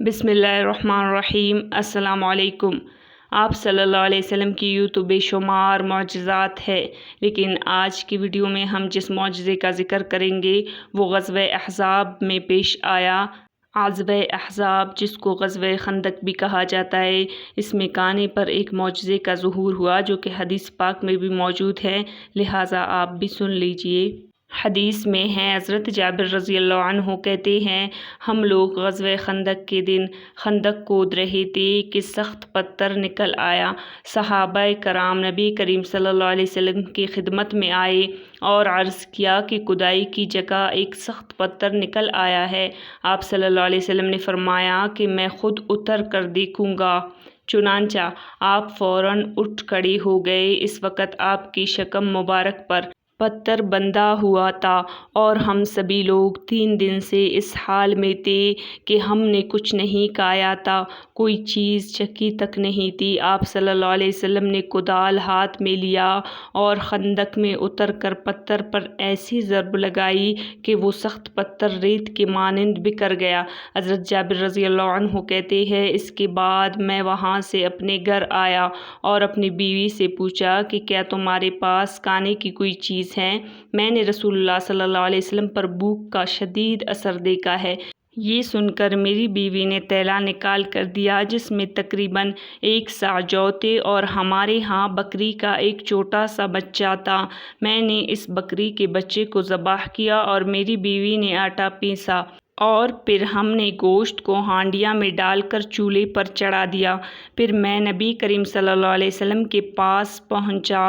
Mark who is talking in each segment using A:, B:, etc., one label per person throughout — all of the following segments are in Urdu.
A: بسم اللہ الرحمن الرحیم۔ السلام علیکم۔ آپ صلی اللہ علیہ وسلم کی یوں تو بے شمار معجزات ہے، لیکن آج کی ویڈیو میں ہم جس معجزے کا ذکر کریں گے وہ غزوہ احزاب میں پیش آیا۔ غزوہ احزاب، جس کو غزوہ خندق بھی کہا جاتا ہے، اس میں کانے پر ایک معجزے کا ظہور ہوا جو کہ حدیث پاک میں بھی موجود ہے، لہٰذا آپ بھی سن لیجئے۔ حدیث میں ہے، حضرت جابر رضی اللہ عنہ کہتے ہیں، ہم لوگ غزوہ خندق کے دن خندق کھود رہے تھے کہ سخت پتھر نکل آیا۔ صحابہ کرام نبی کریم صلی اللہ علیہ وسلم کی خدمت میں آئے اور عرض کیا کہ کھدائی کی جگہ ایک سخت پتھر نکل آیا ہے۔ آپ صلی اللہ علیہ وسلم نے فرمایا کہ میں خود اتر کر دیکھوں گا۔ چنانچہ آپ فوراً اٹھ کھڑے ہو گئے۔ اس وقت آپ کی شکم مبارک پر پتھر بندھا ہوا تھا اور ہم سبھی لوگ 3 دن سے اس حال میں تھے کہ ہم نے کچھ نہیں کھایا تھا، کوئی چیز چکھی تک نہیں تھی۔ آپ صلی اللہ علیہ وسلم نے کدال ہاتھ میں لیا اور خندق میں اتر کر پتھر پر ایسی ضرب لگائی کہ وہ سخت پتھر ریت کے مانند بکھر گیا۔ حضرت جابر رضی اللہ عنہ کہتے ہیں، اس کے بعد میں وہاں سے اپنے گھر آیا اور اپنی بیوی سے پوچھا کہ کیا تمہارے پاس کھانے کی کوئی چیز ہے؟ میں نے رسول اللہ صلی اللہ علیہ وسلم پر بھوک کا شدید اثر دیکھا ہے۔ یہ سن کر میری بیوی نے تھیلا نکال کر دیا جس میں تقریباً 1 صاع جو تھے اور ہمارے ہاں بکری کا ایک چھوٹا سا بچہ تھا۔ میں نے اس بکری کے بچے کو ذبح کیا اور میری بیوی نے آٹا پیسا اور پھر ہم نے گوشت کو ہانڈیاں میں ڈال کر چولہے پر چڑھا دیا۔ پھر میں نبی کریم صلی اللہ علیہ وسلم کے پاس پہنچا۔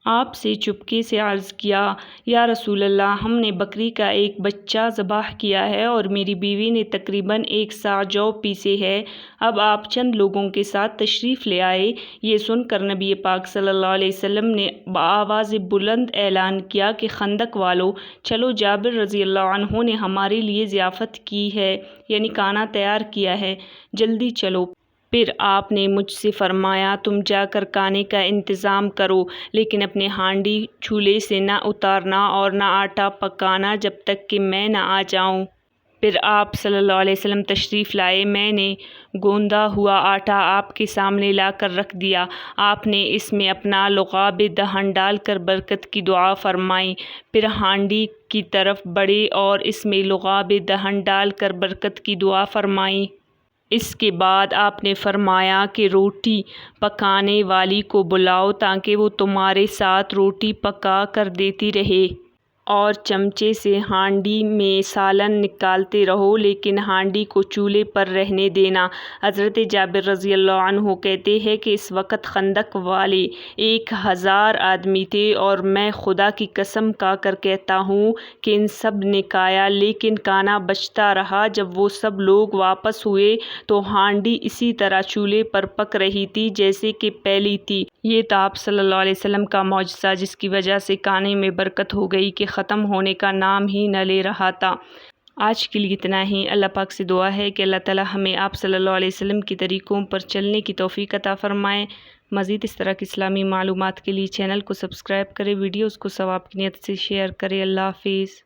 A: آپ سے چپکے سے عرض کیا، یا رسول اللہ، ہم نے بکری کا ایک بچہ ذبح کیا ہے اور میری بیوی نے تقریباً 1 صاع جو پیسے ہے۔ اب آپ چند لوگوں کے ساتھ تشریف لے آئے۔ یہ سن کر نبی پاک صلی اللہ علیہ وسلم نے بآواز بلند اعلان کیا کہ خندق والو، چلو، جابر رضی اللہ عنہ نے ہمارے لیے ضیافت کی ہے، یعنی کھانا تیار کیا ہے، جلدی چلو۔ پھر آپ نے مجھ سے فرمایا، تم جا کر کھانے کا انتظام کرو، لیکن اپنی ہانڈی چولہے سے نہ اتارنا اور نہ آٹا پکانا جب تک کہ میں نہ آ جاؤں۔ پھر آپ صلی اللہ علیہ وسلم تشریف لائے۔ میں نے گوندا ہوا آٹا آپ کے سامنے لا کر رکھ دیا۔ آپ نے اس میں اپنا لعاب دہن ڈال کر برکت کی دعا فرمائی۔ پھر ہانڈی کی طرف بڑھے اور اس میں لعاب دہن ڈال کر برکت کی دعا فرمائی۔ اس کے بعد آپ نے فرمایا کہ روٹی پکانے والی کو بلاؤ تاکہ وہ تمہارے ساتھ روٹی پکا کر دیتی رہے، اور چمچے سے ہانڈی میں سالن نکالتے رہو، لیکن ہانڈی کو چولہے پر رہنے دینا۔ حضرت جابر رضی اللہ عنہ کہتے ہیں کہ اس وقت خندق والے 1000 آدمی تھے اور میں خدا کی قسم کھا کر کہتا ہوں کہ ان سب نے کھایا، لیکن کھانا بچتا رہا۔ جب وہ سب لوگ واپس ہوئے تو ہانڈی اسی طرح چولہے پر پک رہی تھی جیسے کہ پہلی تھی۔ یہ تھا آپ صلی اللہ علیہ وسلم کا معجزہ، جس کی وجہ سے کھانے میں برکت ہو گئی کہ ختم ہونے کا نام ہی نہ لے رہا تھا۔ آج کے لیے اتنا ہی۔ اللہ پاک سے دعا ہے کہ اللہ تعالی ہمیں آپ صلی اللہ علیہ وسلم کی طریقوں پر چلنے کی توفیق عطا فرمائے۔ مزید اس طرح کی اسلامی معلومات کے لیے چینل کو سبسکرائب کریں، ویڈیوز کو ثواب کی نیت سے شیئر کریں۔ اللہ حافظ۔